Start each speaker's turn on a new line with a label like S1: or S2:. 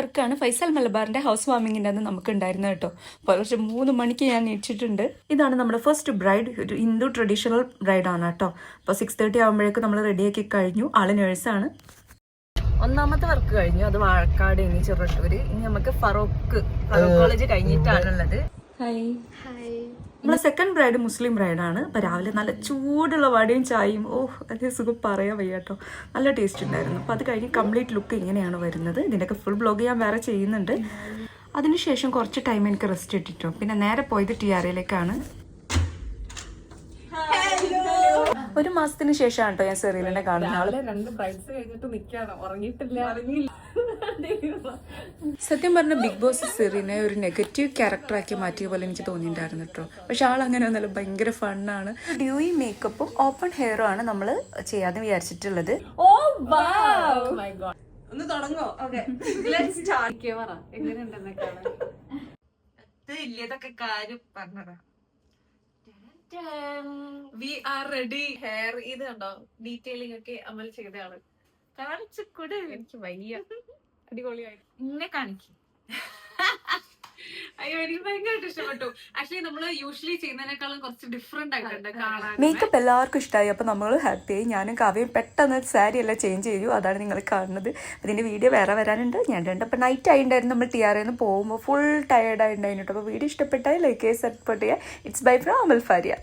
S1: വർക്കാണ് ഫൈസൽ മലബാറിന്റെ ഹൗസ് വാമിങ്ങിൻ്റെ അന്ന് നമുക്ക് ഉണ്ടായിരുന്നത് കേട്ടോ. പുലർച്ചെ 3 മണിക്ക് ഞാൻ എണീച്ചിട്ടുണ്ട്. ഇതാണ് നമ്മുടെ ഫസ്റ്റ് ബ്രൈഡ്, ഒരു ഹിന്ദു ട്രഡീഷണൽ ബ്രൈഡാണ് കേട്ടോ. അപ്പോൾ 6:30 ആകുമ്പോഴേക്കും നമ്മൾ റെഡിയാക്കി കഴിഞ്ഞു. ആള് നേഴ്സാണ്. ഒന്നാമത്തെ വർക്ക് കഴിഞ്ഞു, അത് വാഴക്കാട്, ഇനി ചെറുട്ടൂര്. ഇനി നമുക്ക് ഫറൂഖ് കോളേജ് കഴിഞ്ഞിട്ടാണുള്ളത്. Hi hi. നമ്മളെ സെക്കൻഡ് ബ്രൈഡ് മുസ്ലിം ബ്രൈഡാണ്. അപ്പോൾ രാവിലെ നല്ല ചൂടുള്ള വടയും ചായയും, അതേ സുഖം പറയാൻ വയ്യ കേട്ടോ. നല്ല ടേസ്റ്റ് ഉണ്ടായിരുന്നു. അപ്പോൾ അത് കഴിഞ്ഞ് കംപ്ലീറ്റ് ലുക്ക് ഇങ്ങനെയാണ് വരുന്നത്. ഇതിൻ്റെയൊക്കെ ഫുൾ ബ്ലോഗ് ഞാൻ വേറെ ചെയ്യുന്നുണ്ട്. അതിനുശേഷം കുറച്ച് ടൈം എനിക്ക് റെസ്റ്റ് ഇട്ടിട്ടോ. പിന്നെ നേരെ പോയത് TRAയിലേക്കാണ്. 1 മാസത്തിന് ശേഷമാണ് കേട്ടോ ഞാൻ സെറീലിനെ കാണുന്നത്.
S2: 2 ബ്രൈഡ്സ് കഴിഞ്ഞിട്ട് നിൽക്കാണ്, ഉറങ്ങിയിട്ടില്ല.
S1: സത്യം പറഞ്ഞ ബിഗ് ബോസ് സെറീനെ ഒരു നെഗറ്റീവ് ക്യാരക്ടറാക്കി മാറ്റിയ പോലെ എനിക്ക് തോന്നിയിട്ടുണ്ടായിരുന്നു കേട്ടോ. പക്ഷെ ആളങ്ങനെ ഒന്നല്ല, ഭയങ്കര ഫണ്ണാണ്. ഡ്യൂയി മേക്കപ്പും ഓപ്പൺ ഹെയറും ആണ് നമ്മൾ ചെയ്യാതെ വിചാരിച്ചിട്ടുള്ളത്.
S2: ഒന്ന് തുടങ്ങോ? ഇല്ലതൊക്കെ കാര്യം പറഞ്ഞതാ. V are ready. ഹെയർ ഇത് കണ്ടോ, ഡീറ്റെയിലിംഗ് ഒക്കെ അമൽ ചെയ്തയാണ്. കാണിച്ചുകൂടെ? എനിക്ക് വയ്യ. അടിപൊളിയായി ഇന്നെ കാണിക്കും. അയ്യോ, എനിക്ക് ഭയങ്കരമായിട്ട് ഇഷ്ടപ്പെട്ടു. ആക്ച്വലി നമ്മള് യൂഷ്വലി ചെയ്യുന്നതിനേക്കാളും കുറച്ച് ഡിഫറെന്റ് ആയിട്ടുണ്ട് കാണാൻ.
S1: മേക്കപ്പ് എല്ലാവർക്കും ഇഷ്ടമായി. അപ്പോൾ നമ്മൾ ഹാപ്പിയായി. ഞാനും കാവ്യയും പെട്ടെന്ന് സാരി എല്ലാം ചേഞ്ച് ചെയ്തു. അതാണ് നിങ്ങൾ കാണുന്നത്. അതിൻ്റെ വീഡിയോ വേറെ വരാനുണ്ട്. ഞാൻ അപ്പോൾ നൈറ്റ് ആയിട്ടുണ്ടായിരുന്നു. നമ്മൾ TRAന്ന് പോകുമ്പോൾ ഫുൾ ടയേർഡ് ആയിട്ടുണ്ടായിരുന്നു. അപ്പോൾ വീഡിയോ ഇഷ്ടപ്പെട്ടാൽ ലൈക്ക് ചെയ്യുക, സപ്പോർട്ട് ചെയ്യുക. It's bye from Amal Faria.